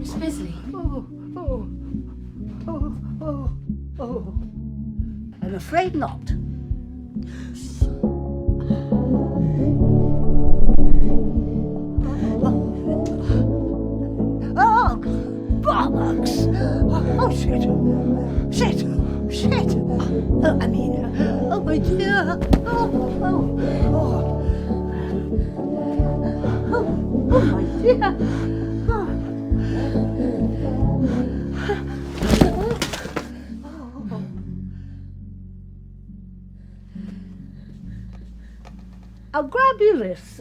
Miss Bisley. Oh. I'm afraid not. Oh, bollocks! Oh, shit! Oh, my dear! Oh, my dear! I'll grab you this.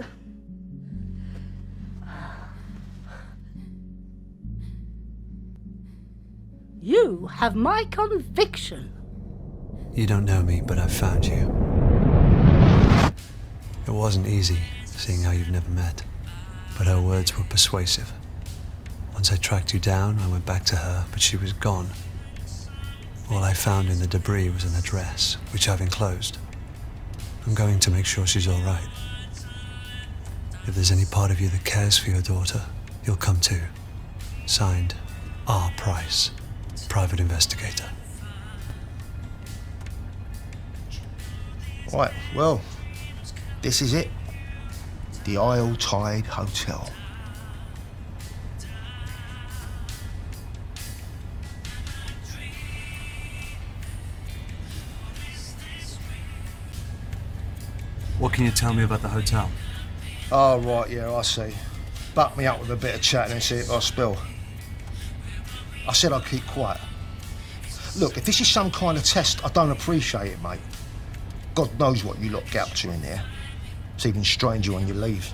You have my conviction. You don't know me, but I've found you. It wasn't easy, seeing how you've never met, but her words were persuasive. Once I tracked you down, I went back to her, but she was gone. All I found in the debris was an address, which I've enclosed. I'm going to make sure she's all right. If there's any part of you that cares for your daughter, you'll come too. Signed, R. Price, Private Investigator. Right, well, this is it. The Isle Tide Hotel. What can you tell me about the hotel? Oh, right, yeah, I see. Buck me up with a bit of chat and see if I spill. I said I'd keep quiet. Look, if this is some kind of test, I don't appreciate it, mate. God knows what you lot get up to in there. It's even stranger when you leave.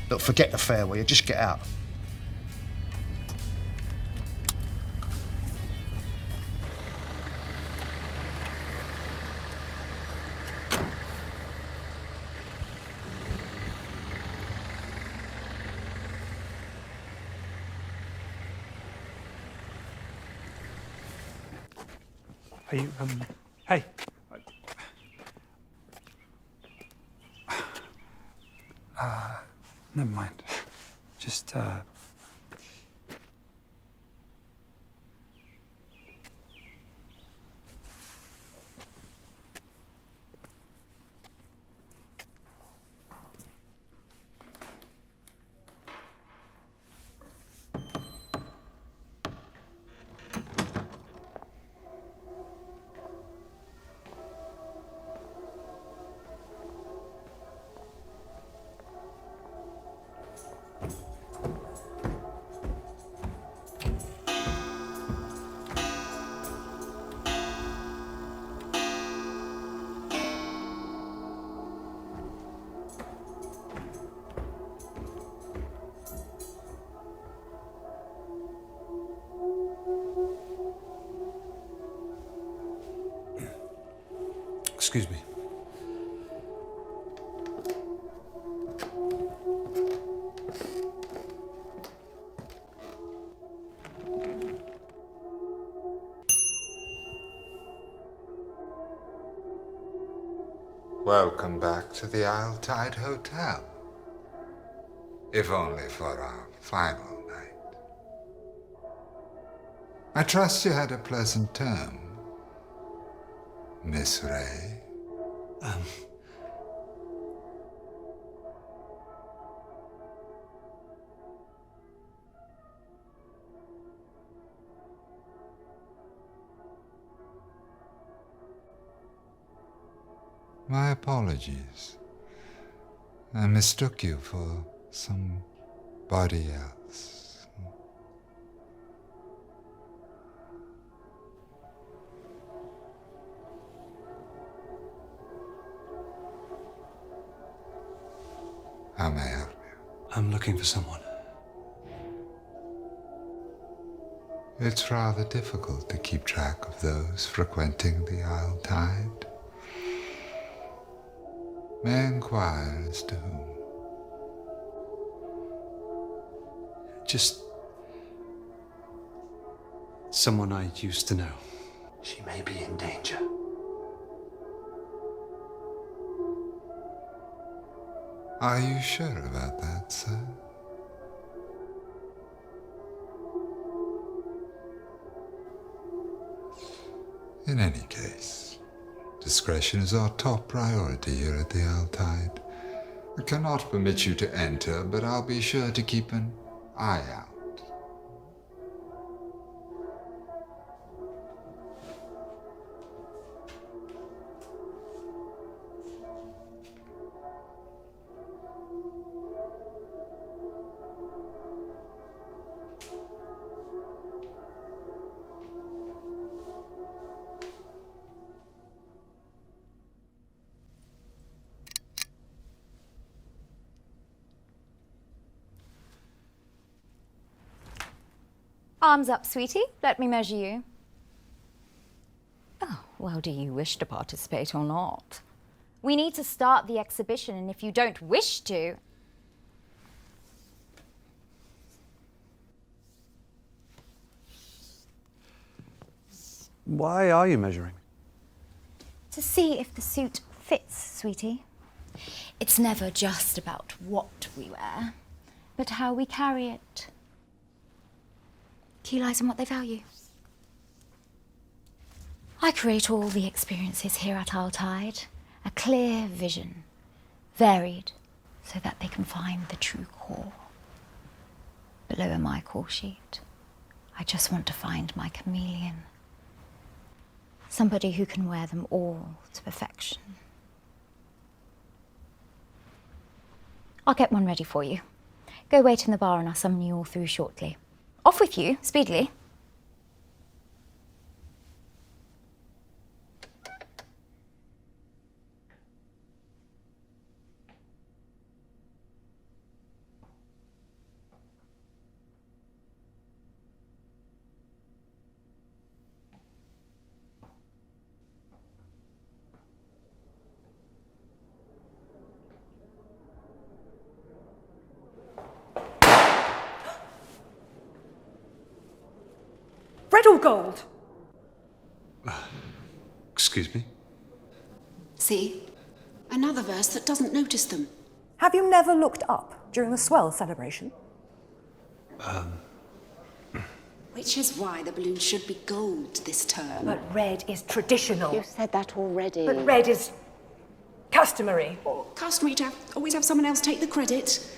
Look, forget the farewell, just get out. Are you, hey. Never mind. Just, excuse me. Welcome back to the Isle Tide Hotel. If only for our final night. I trust you had a pleasant term, Miss Ray. My apologies. I mistook you for somebody else. How may I help you? I'm looking for someone. It's rather difficult to keep track of those frequenting the Isle Tide. May I inquire as to whom? Just someone I used to know. She may be in danger. Are you sure about that, sir? In any case, discretion is our top priority here at the Altaid. I cannot permit you to enter, but I'll be sure to keep an eye out. Arms up, sweetie. Let me measure you. Oh, well, do you wish to participate or not? We need to start the exhibition, and if you don't wish to... Why are you measuring? To see if the suit fits, sweetie. It's never just about what we wear, but how we carry it. Key lies in what they value. I create all the experiences here at Altaid, a clear vision, varied, so that they can find the true core. Below in my call sheet, I just want to find my chameleon. Somebody who can wear them all to perfection. I'll get one ready for you. Go wait in the bar and I'll summon you all through shortly. Off with you, speedily. Red or gold? Excuse me? See? Another verse that doesn't notice them. Have you never looked up during the swell celebration? Which is why the balloon should be gold this term. But red is traditional. You said that already. But red is customary. Customary to always have someone else take the credit.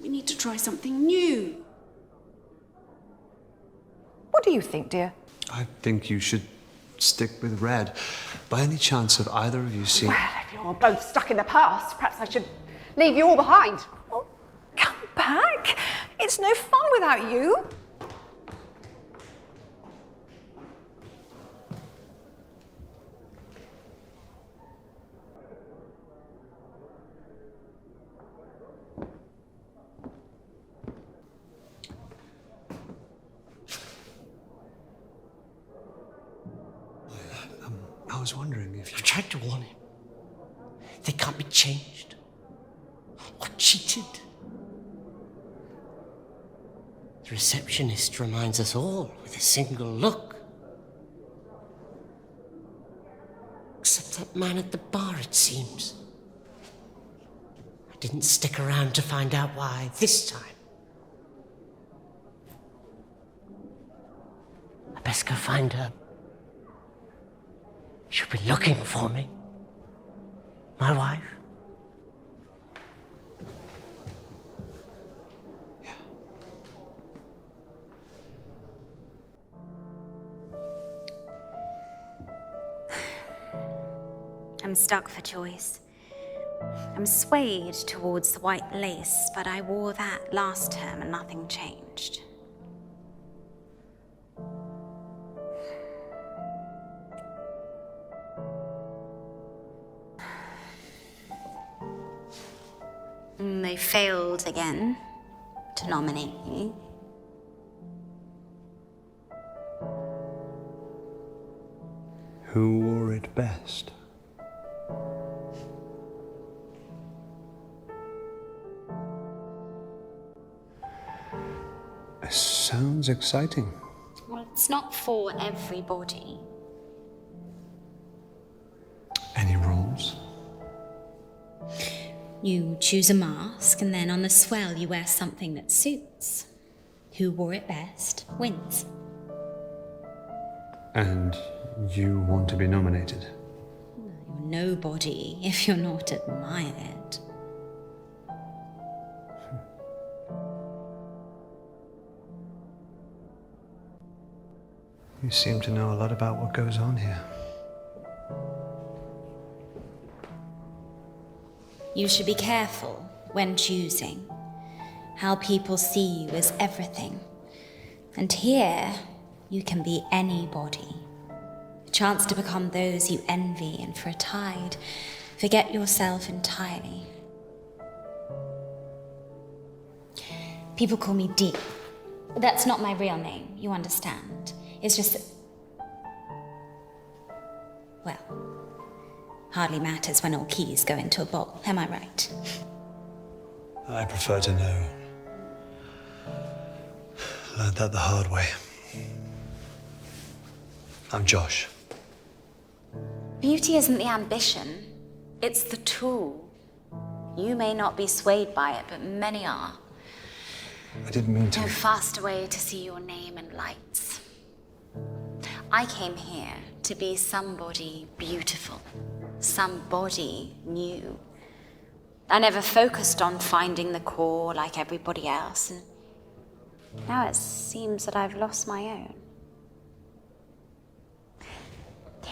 We need to try something new. What do you think, dear? I think you should stick with red. By any chance have either of you seen... Well, if you're both stuck in the past, perhaps I should leave you all behind. Well, come back. It's no fun without you. I was wondering if you... I've tried to warn him. They can't be changed or cheated. The receptionist reminds us all with a single look. Except that man at the bar, it seems. I didn't stick around to find out why this time. I best go find her. She'll be looking for me. My wife. Yeah. I'm stuck for choice. I'm swayed towards the white lace, but I wore that last term and nothing changed. They failed again to nominate me. Who wore it best? Sounds exciting. Well, it's not for everybody. Any rules? You choose a mask, and then on the swell you wear something that suits. Who wore it best wins. And you want to be nominated? You're nobody if you're not admired. You seem to know a lot about what goes on here. You should be careful when choosing. How people see you is everything. And here, you can be anybody. A chance to become those you envy, and for a tide, forget yourself entirely. People call me Dee. That's not my real name, you understand. It's just that... Well, hardly matters when all keys go into a bowl, am I right? I prefer to know. Learned that the hard way. I'm Josh. Beauty isn't the ambition, it's the tool. You may not be swayed by it, but many are. I didn't mean to. No faster way to see your name in lights. I came here to be somebody beautiful, somebody new. I never focused on finding the core like everybody else, and now it seems that I've lost my own.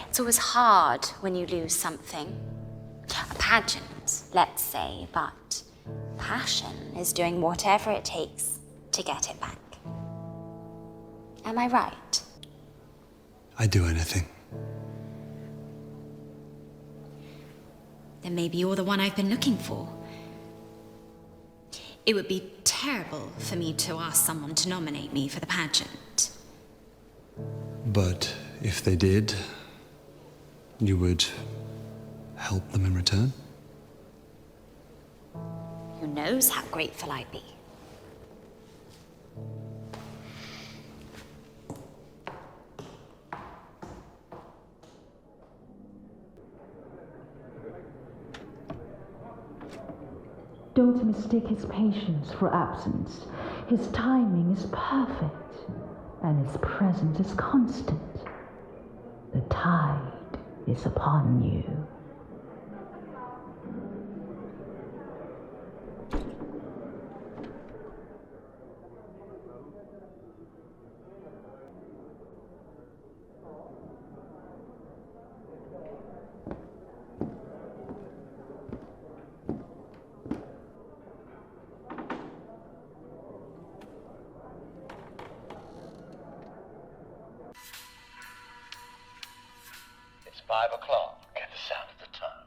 It's always hard when you lose something. A pageant, let's say, but passion is doing whatever it takes to get it back. Am I right? I'd do anything. Then maybe you're the one I've been looking for. It would be terrible for me to ask someone to nominate me for the pageant. But if they did, you would help them in return? Who knows how grateful I'd be? Don't mistake his patience for absence. His timing is perfect, and his presence is constant. The tide is upon you. It's 5 o'clock at the sound of the tongue.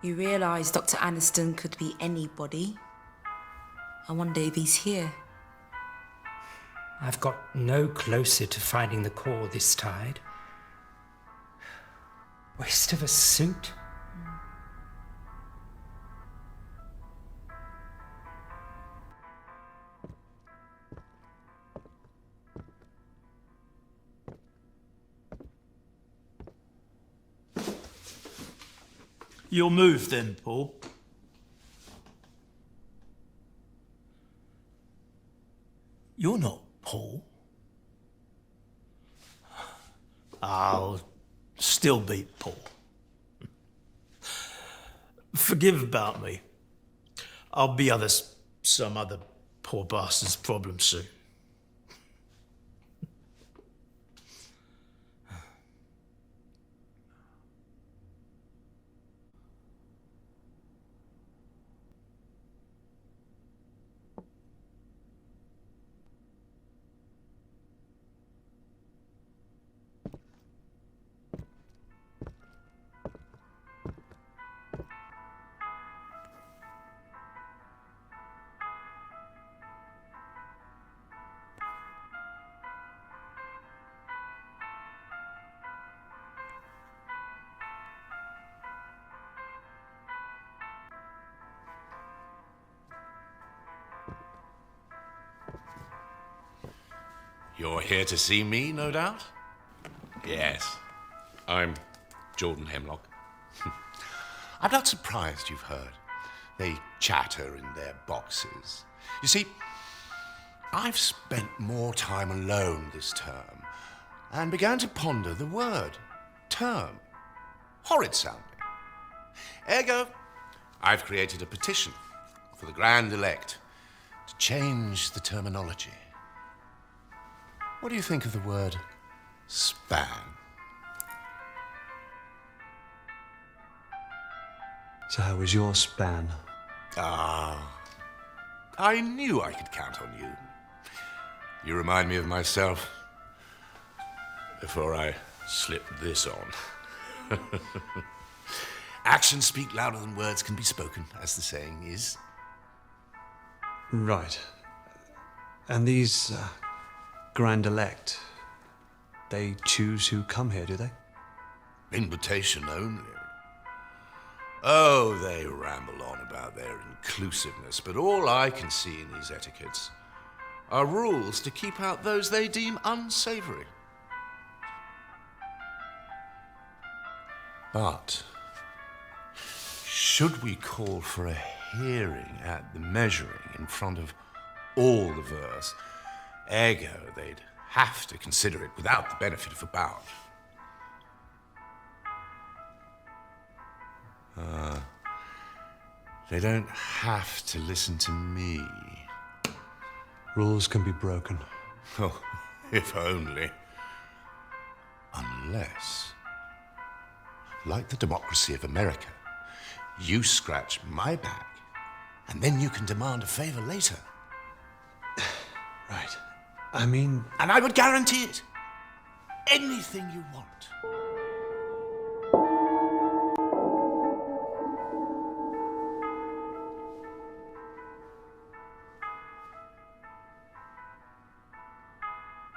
You realise Dr. Aniston could be anybody. I wonder if he's here. I've got no closer to finding the core this tide. Waste of a suit. You'll move then, Paul. You're not Paul. I'll still beat Paul. Forgive about me. I'll be some other poor bastard's problem soon. You're here to see me, no doubt? Yes, I'm Jordan Hemlock. I'm not surprised you've heard. They chatter in their boxes. You see, I've spent more time alone this term and began to ponder the word term. Horrid sounding. Ergo, I've created a petition for the Grand Elect to change the terminology. What do you think of the word span? So how was your span? Ah, I knew I could count on you. You remind me of myself before I slipped this on. Actions speak louder than words can be spoken, as the saying is. Right. And these Grand Elect, they choose who come here, do they? Invitation only. Oh, they ramble on about their inclusiveness, but all I can see in these etiquettes are rules to keep out those they deem unsavory. But should we call for a hearing at the measuring in front of all the verse, ergo they'd have to consider it without the benefit of a bout. They don't have to listen to me. Rules can be broken. Oh, if only. Unless, like the democracy of America, you scratch my back, and then you can demand a favor later. Right. I mean... And I would guarantee it. Anything you want.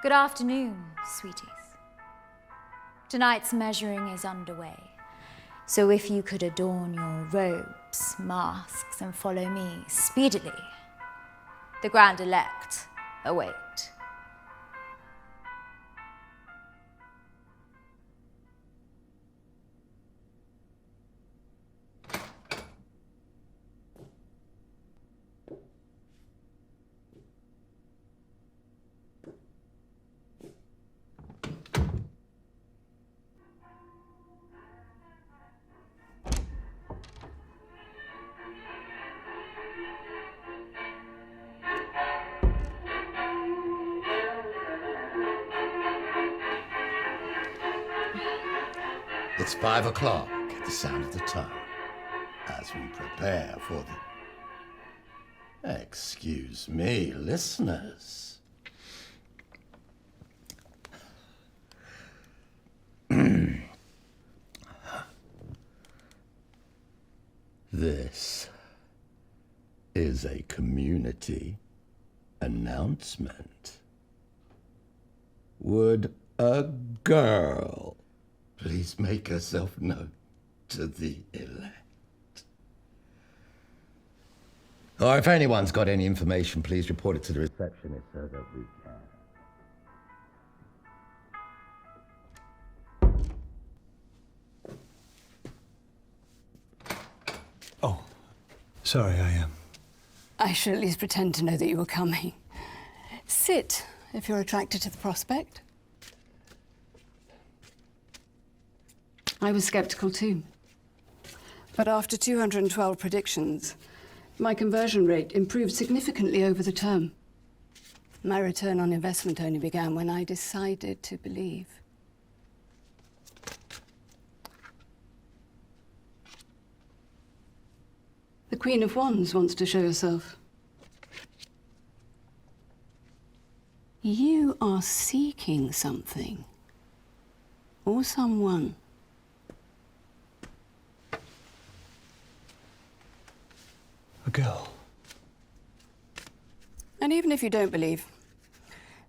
Good afternoon, sweeties. Tonight's measuring is underway, so if you could adorn your robes, masks, and follow me speedily, the Grand Elect await. It's 5 o'clock at the sound of the tongue, as we prepare for the... Excuse me, listeners. This is a community announcement. Would a girl please make herself known to the elect? Or if anyone's got any information, please report it to the receptionist so that we can. Oh, sorry, I shall at least pretend to know that you were coming. Sit, if you're attracted to the prospect. I was skeptical too. But after 212 predictions, my conversion rate improved significantly over the term. My return on investment only began when I decided to believe. The Queen of Wands wants to show herself. You are seeking something. Or someone. A girl. And even if you don't believe,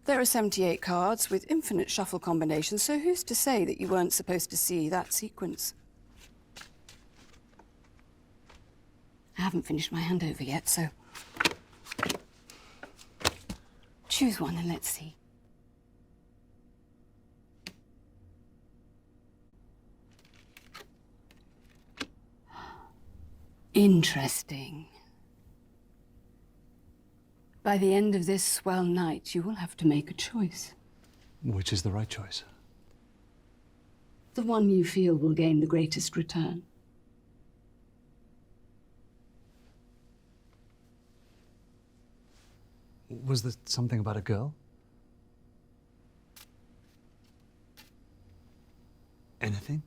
there are 78 cards with infinite shuffle combinations, so who's to say that you weren't supposed to see that sequence? I haven't finished my handover yet, so choose one and let's see. Interesting. By the end of this swell night, you will have to make a choice. Which is the right choice? The one you feel will gain the greatest return. Was there something about a girl? Anything?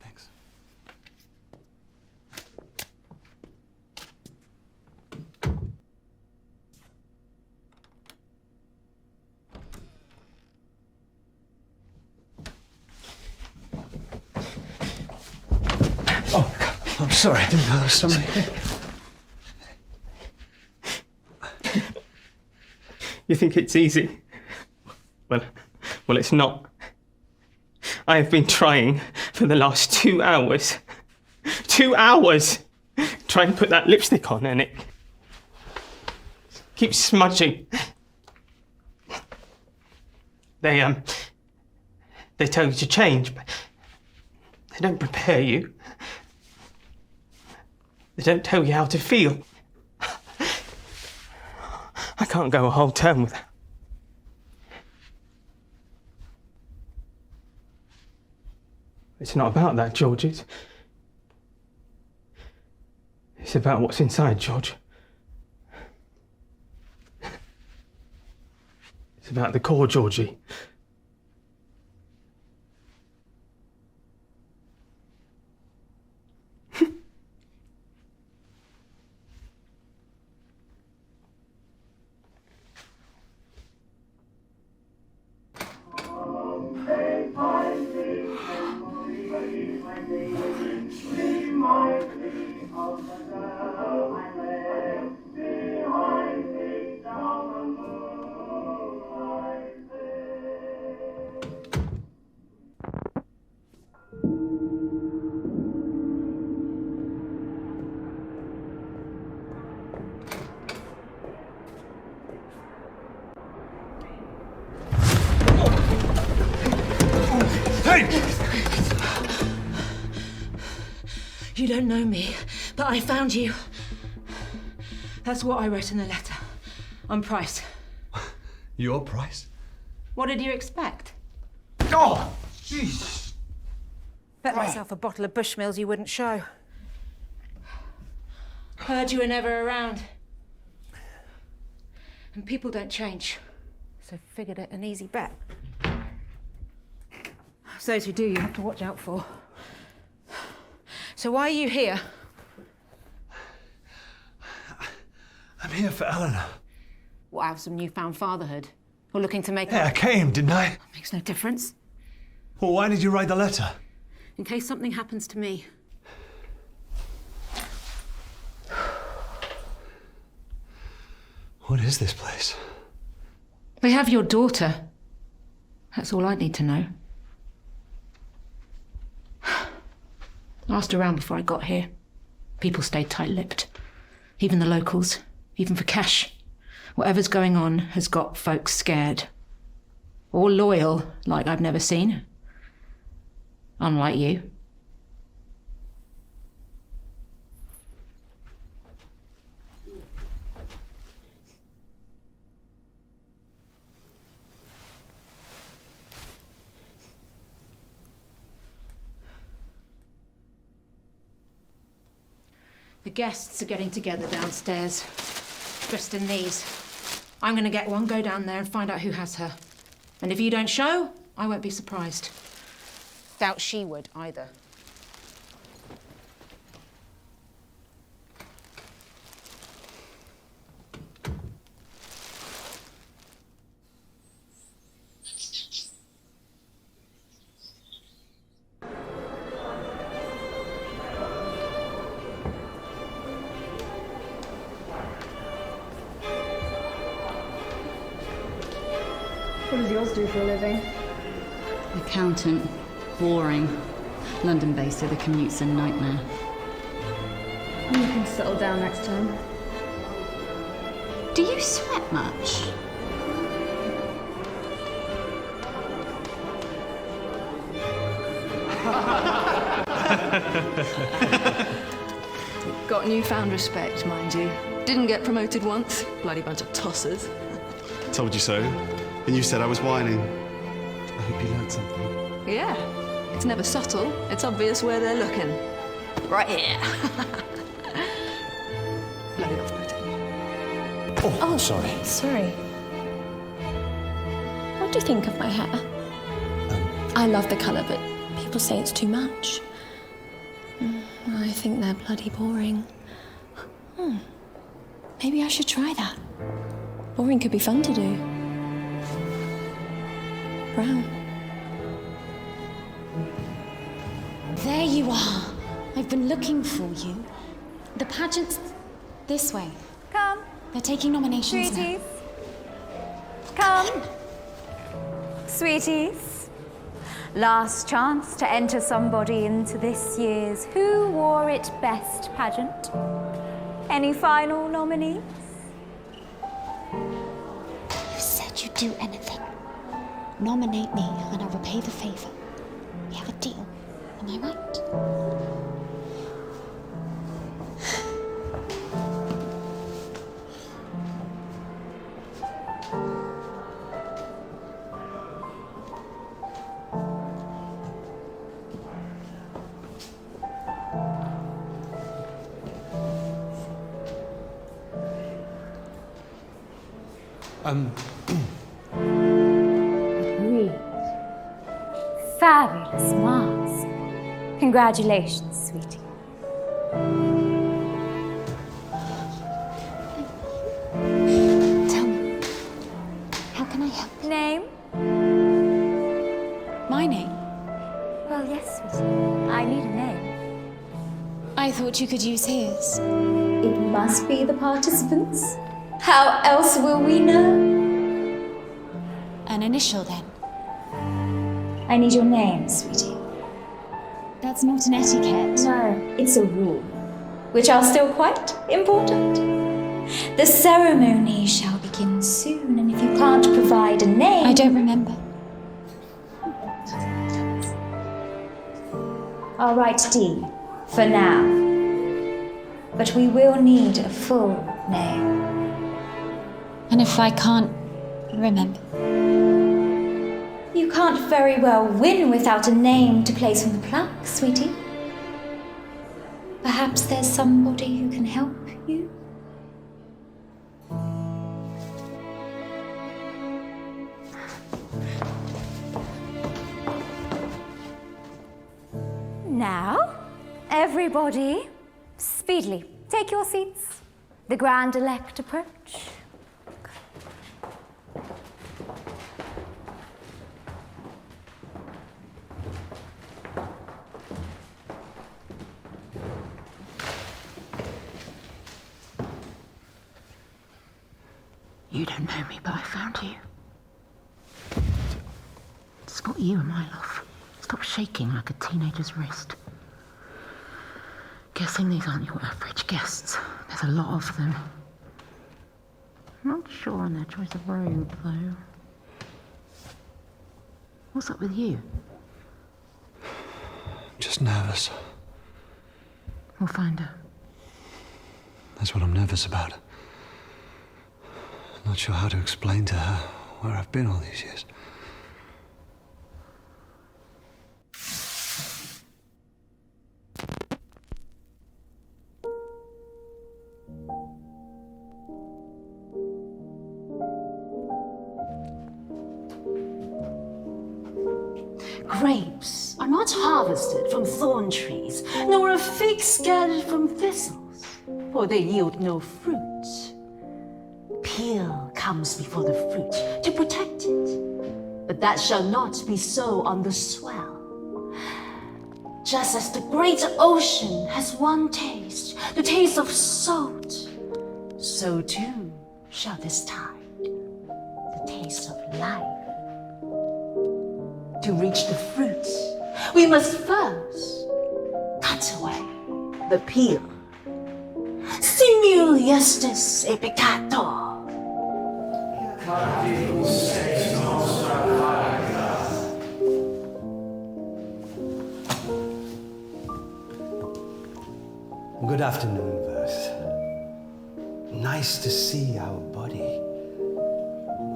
Thanks. Oh, I'm sorry. I didn't know there was somebody here. You think it's easy? Well, it's not. I have been trying for the last 2 hours. 2 hours! Trying to put that lipstick on and it keeps smudging. They tell you to change, but they don't prepare you. They don't tell you how to feel. I can't go a whole term without. It's not about that, George. It's about what's inside, George. It's about the core, Georgie. You don't know me, but I found you. That's what I wrote in the letter. On Price. Your Price? What did you expect? Oh, jeez. Bet myself a bottle of Bushmills you wouldn't show. Heard you were never around. And people don't change. So figured it an easy bet. Those who do, you have to watch out for. So why are you here? I'm here for Eleanor. What, out of some newfound fatherhood? Or looking to make Yeah, I came, didn't I? Makes no difference. Well, why did you write the letter? In case something happens to me. What is this place? They have your daughter. That's all I need to know. I asked around before I got here. People stayed tight-lipped. Even the locals. Even for cash. Whatever's going on has got folks scared. Or loyal, like I've never seen. Unlike you. The guests are getting together downstairs, dressed in these. I'm going to get one, go down there and find out who has her. And if you don't show, I won't be surprised. Doubt she would either. What does yours do for a living? Accountant. Boring. London-based, so the commute's a nightmare. I'm looking to settle down next time. Do you sweat much? Got newfound respect, mind you. Didn't get promoted once. Bloody bunch of tossers. Told you so. And you said I was whining. I hope you learned something. Yeah. It's never subtle. It's obvious where they're looking. Right here. Bloody off putting. Oh, sorry. Sorry. What do you think of my hair? I love the colour, but people say it's too much. I think they're bloody boring. Maybe I should try that. Boring could be fun to do. Brown. There you are. I've been looking for you. The pageant's this way. Come. They're taking nominations Sweeties. Come. Sweeties. Last chance to enter somebody into this year's Who Wore It Best pageant. Any final nominees? You said you'd do anything. Nominate me and I'll repay the favour. We have a deal. Am I right? Agreed. Fabulous mask. Congratulations, sweetie. Tell me, how can I help? Name? My name? Well, yes, sweetie. I need a name. I thought you could use his. It must be the participants. How else will we know? An initial, then. I need your name, sweetie. That's not an etiquette. No, it's a rule, which are still quite important. The ceremony shall begin soon, and if you can't provide a name... I don't remember. I'll write D for now. But we will need a full name. And if I can't remember? You can't very well win without a name to place on the plaque, sweetie. Perhaps there's somebody who can help you? Now, everybody, speedily, take your seats. The Grand Elect approach. You don't know me, but I found you. It's not you, my love. Stop shaking like a teenager's wrist. Guessing these aren't your average guests. There's a lot of them. Not sure on their choice of robe, though. What's up with you? Just nervous. We'll find her. That's what I'm nervous about. I'm not sure how to explain to her where I've been all these years. Grapes are not harvested from thorn trees, nor are figs gathered from thistles, for they yield no fruit. Peel comes before the fruit to protect it, but that shall not be so on the swell. Just as the great ocean has one taste, the taste of salt, so too shall this tide, the taste of life. To reach the fruits, we must first cut away the peel. Simul justus et peccator. Good afternoon, Verse. Nice to see our body.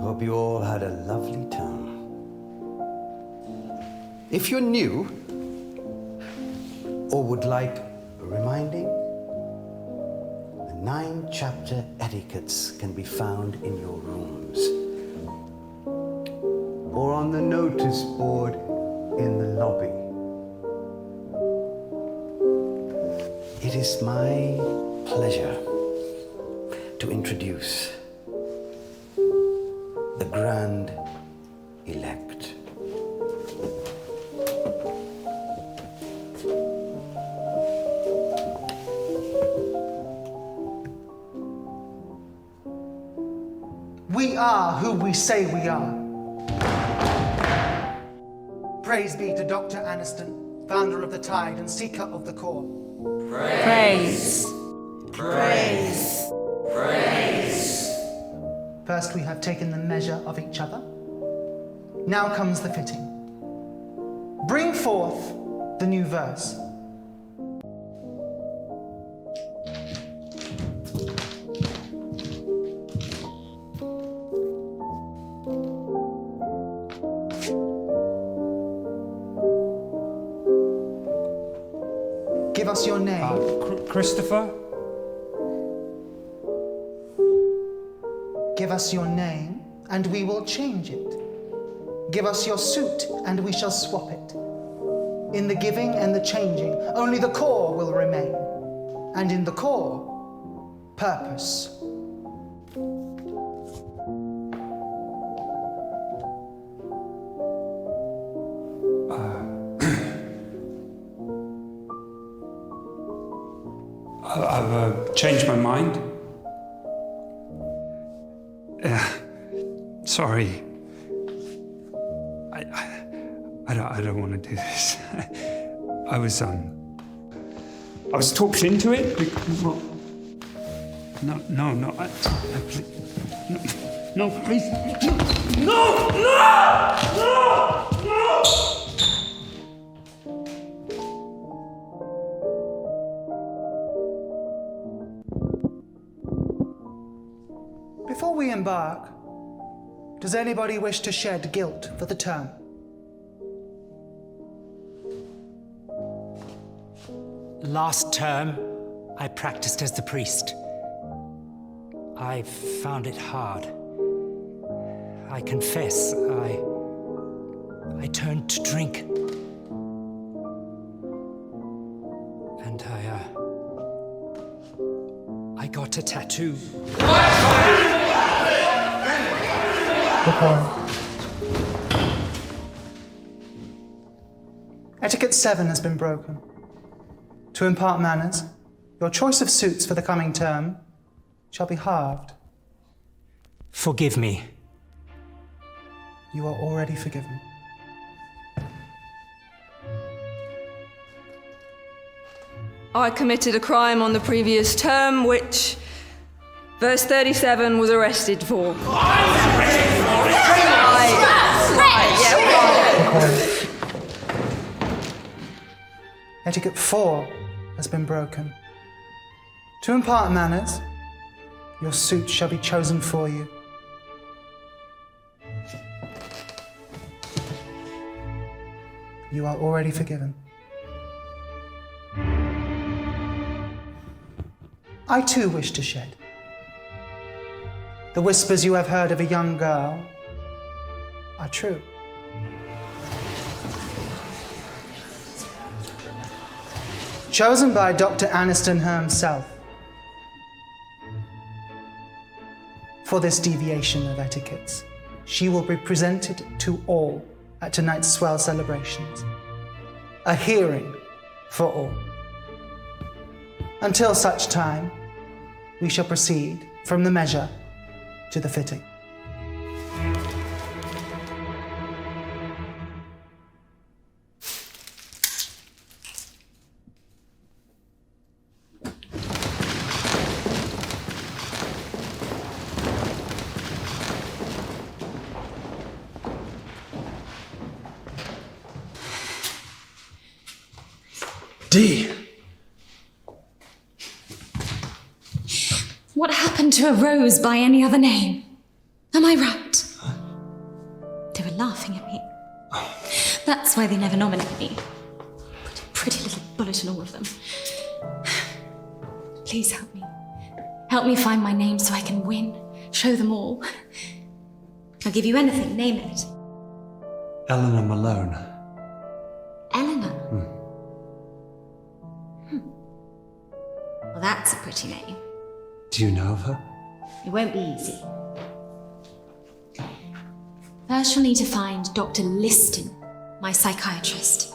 Hope you all had a lovely term. If you're new, or would like reminding, the 9-chapter etiquettes can be found in your rooms, or on the notice board in the lobby. It is my pleasure to introduce the Grand Elect. We are who we say we are. Praise be to Dr. Aniston, founder of the Tide and seeker of the core. Praise. Praise. Praise. First we have taken the measure of each other. Now comes the fitting. Bring forth the new verse. Give us your name. Christopher? Give us your name, and we will change it. Give us your suit, and we shall swap it. In the giving and the changing, only the core will remain. And in the core, purpose. I've changed my mind. Sorry. I don't want to do this. I was talked into it. No, please. No! Before we embark, does anybody wish to shed guilt for the term? Last term, I practiced as the priest. I found it hard. I confess, I turned to drink. And I got a tattoo. Etiquette 7 has been broken. To impart manners, your choice of suits for the coming term shall be halved. Forgive me. You are already forgiven. I committed a crime on the previous term, which verse 37 was arrested for. Etiquette 4 has been broken. To impart manners, your suit shall be chosen for you. You are already forgiven. I too wish to shed. The whispers you have heard of a young girl are true. Chosen by Dr. Aniston himself for this deviation of etiquettes, she will be presented to all at tonight's swell celebrations. A hearing for all. Until such time, we shall proceed from the measure to the fitting. D. happened to a rose by any other name? Am I right? They were laughing at me. That's why they never nominate me. Put a pretty little bullet in all of them. Please help me. Help me find my name so I can win. Show them all. I'll give you anything, name it. Eleanor Malone. Eleanor? Well, that's a pretty name. Do you know of her? It won't be easy. First, you'll need to find Dr. Liston, my psychiatrist.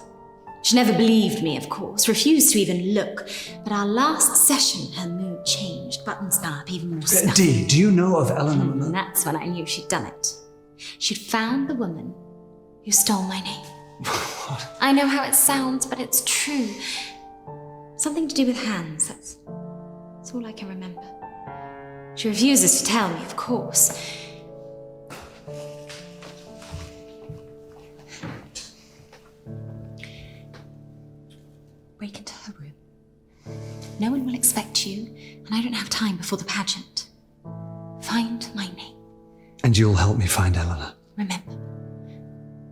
She never believed me, of course, refused to even look. But our last session, her mood changed, buttons up, even more stuff. Dee, do you know of Eleanor Malone? And that's when I knew she'd done it. She'd found the woman who stole my name. I know how it sounds, but it's true. Something to do with hands, that's all I can remember. She refuses to tell me, of course. Break into her room. No one will expect you, and I don't have time before the pageant. Find my name. And you'll help me find Eleanor. Remember,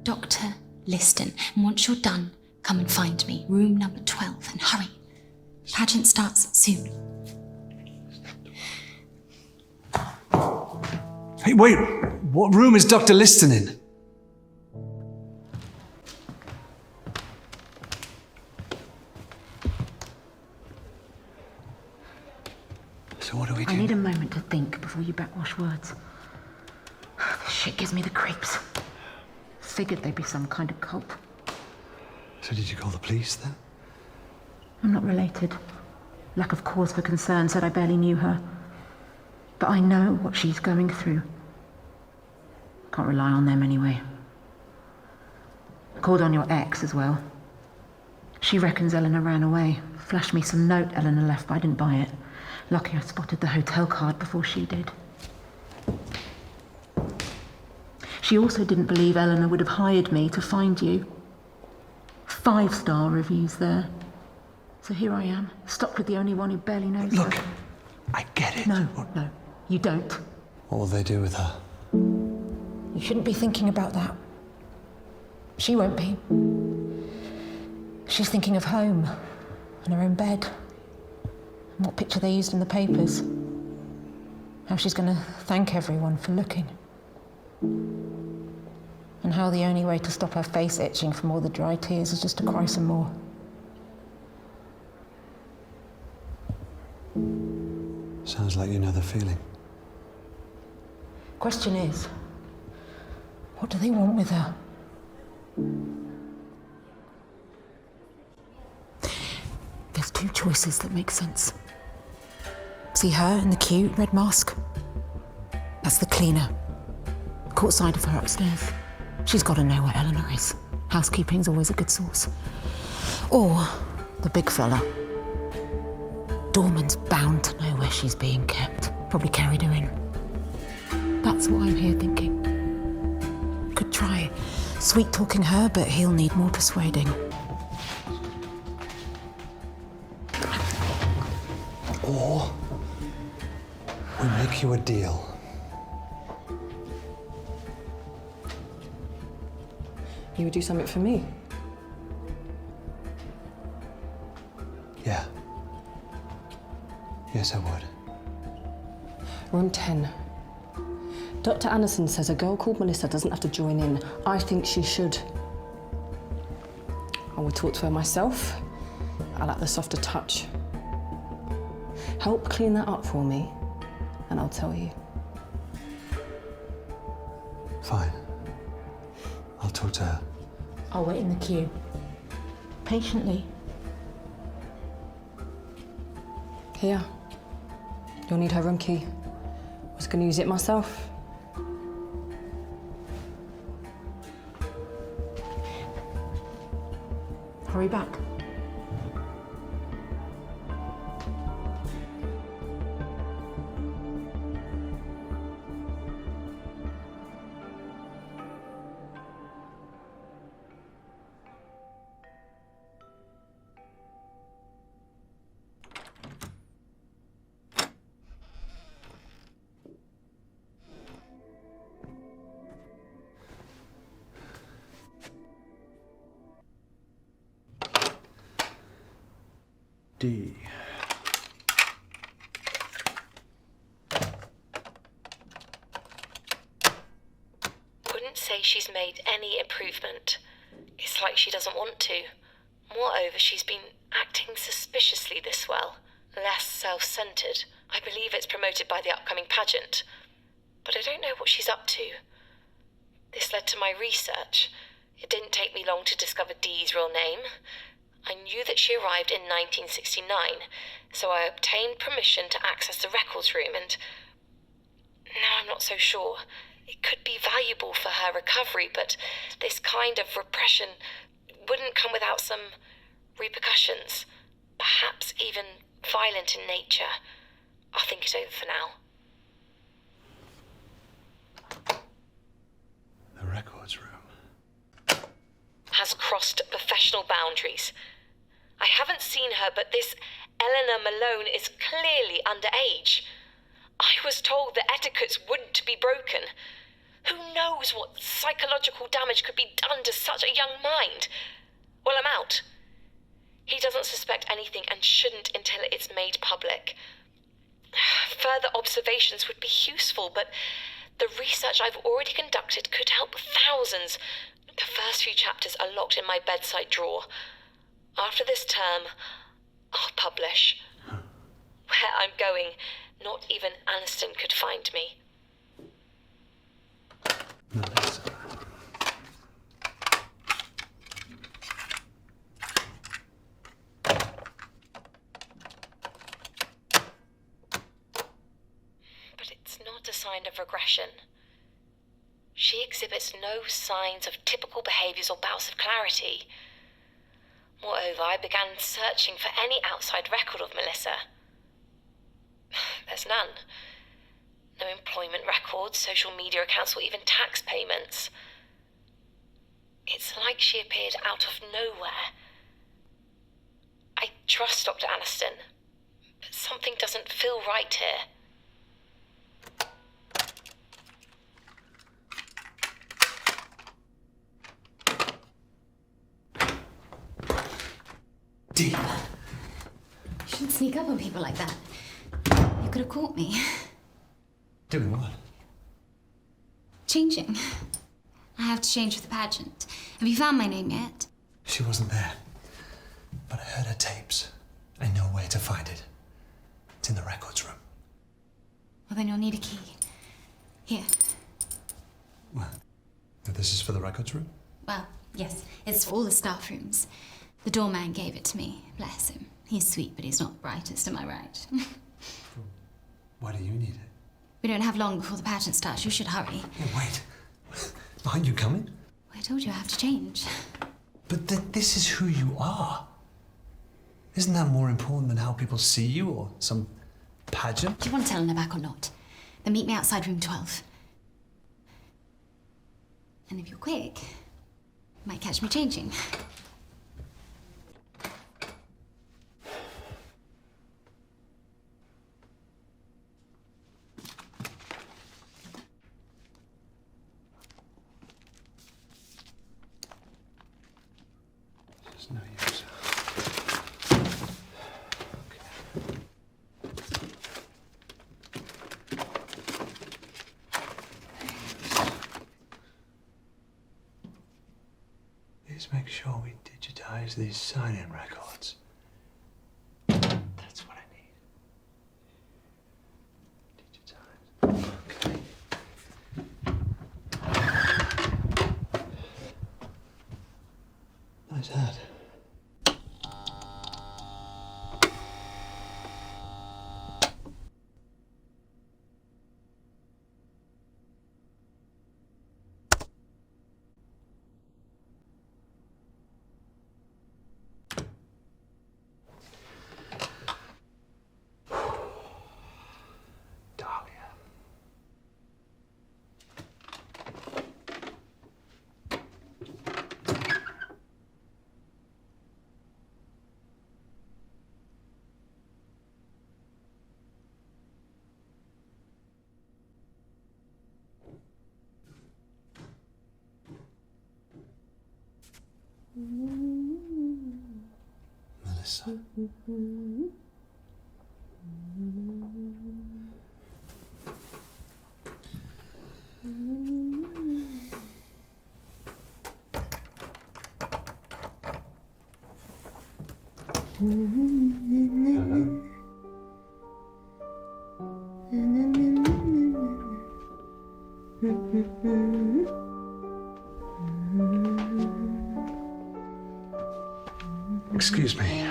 Dr. Liston. And once you're done, come and find me. Room number 12, and hurry. Pageant starts soon. Hey, wait! What room is Dr. Liston in? So what do we do? I need a moment to think before you backwash words. This shit gives me the creeps. Figured they'd be some kind of cult. So did you call the police then? I'm not related. Lack of cause for concern said I barely knew her. But I know what she's going through. Can't rely on them anyway. Called on your ex as well. She reckons Eleanor ran away. Flashed me some note Eleanor left, but I didn't buy it. Lucky I spotted the hotel card before she did. She also didn't believe Eleanor would have hired me to find you. 5-star reviews there. So here I am, stuck with the only one who barely knows her. Look, I get it. No, you don't. What will they do with her? You shouldn't be thinking about that. She won't be. She's thinking of home and her own bed. And what picture they used in the papers. How she's going to thank everyone for looking. And how the only way to stop her face itching from all the dry tears is just to cry some more. Sounds like you know the feeling. Question is, what do they want with her? There's 2 choices that make sense. See her in the queue, red mask? That's the cleaner. Caught sight of her upstairs. She's got to know where Eleanor is. Housekeeping's always a good source. Or the big fella. Dorman's bound to know where she's being kept. Probably carried her in. That's what I'm here thinking. Could try sweet-talking her, but he'll need more persuading. Or we make you a deal. You would do something for me? Yeah. Yes, I would. Room 10. Dr. Anderson says a girl called Melissa doesn't have to join in. I think she should. I will talk to her myself. I like the softer touch. Help clean that up for me, and I'll tell you. Fine. I'll talk to her. I'll wait in the queue. Patiently. Here. You'll need her room key. I was going to use it myself. Hurry back. D. Wouldn't say she's made any improvement. It's like she doesn't want to. Moreover, she's been acting suspiciously this well, less self-centered. I believe it's promoted by the upcoming pageant, but I don't know what she's up to. This led to my research. It didn't take me long to discover Dee's real name. I knew that she arrived in 1969, so I obtained permission to access the records room, and now I'm not so sure. It could be valuable for her recovery, but this kind of repression wouldn't come without some repercussions, perhaps even violent in nature. I'll think it over for now. The records room. Has crossed professional boundaries. I haven't seen her, but this Eleanor Malone is clearly underage. I was told the etiquettes wouldn't be broken. Who knows what psychological damage could be done to such a young mind? Well, I'm out. He doesn't suspect anything and shouldn't until it's made public. Further observations would be useful, but the research I've already conducted could help thousands. The first few chapters are locked in my bedside drawer. After this term, I'll publish. Where I'm going, not even Aniston could find me. Melissa. But it's not a sign of regression. She exhibits no signs of typical behaviours or bouts of clarity. Moreover, I began searching for any outside record of Melissa. There's none. No employment records, social media accounts, or even tax payments. It's like she appeared out of nowhere. I trust Dr. Aniston, but something doesn't feel right here. You shouldn't sneak up on people like that. You could have caught me. Doing what? Changing. I have to change for the pageant. Have you found my name yet? She wasn't there. But I heard her tapes. I know where to find it. It's in the records room. Well, then you'll need a key. Here. What? This is for the records room? Well, yes. It's for all the staff rooms. The doorman gave it to me. Bless him. He's sweet, but he's not the brightest, am I right? Why do you need it? We don't have long before the pageant starts. You should hurry. Oh, wait. Aren't you coming? I told you I have to change. But this is who you are. Isn't that more important than how people see you or some pageant? Do you want to tell Eleanor back or not? Then meet me outside room 12. And if you're quick, you might catch me changing. There's no use. Please make sure we digitize these sign-in records. That's what I need. Digitize. Okay. Nice hat. this. Excuse me.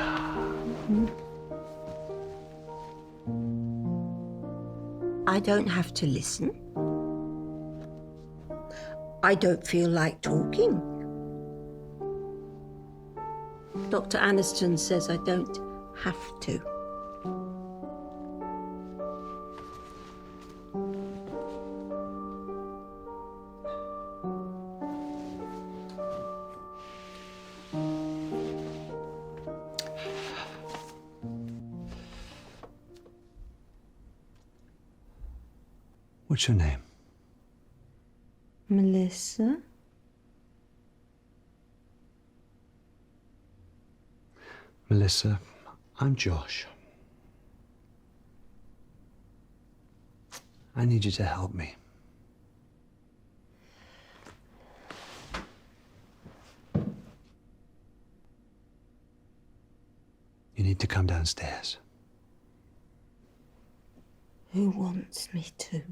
I don't have to listen. I don't feel like talking. Dr. Aniston says I don't have to. What's your name? Melissa? Melissa, I'm Josh. I need you to help me. You need to come downstairs. Who wants me to?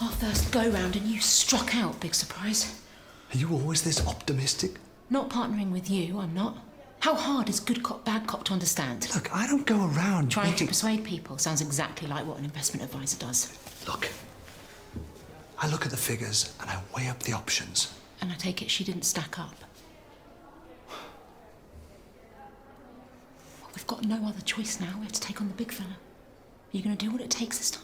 Our first go-round and you struck out, big surprise. Are you always this optimistic? Not partnering with you, I'm not. How hard is good cop, bad cop to understand? Look, I don't go around Trying to making... persuade people sounds exactly like what an investment advisor does. Look, I look at the figures and I weigh up the options. And I take it she didn't stack up. Well, we've got no other choice now. We have to take on the big fella. Are you going to do what it takes this time?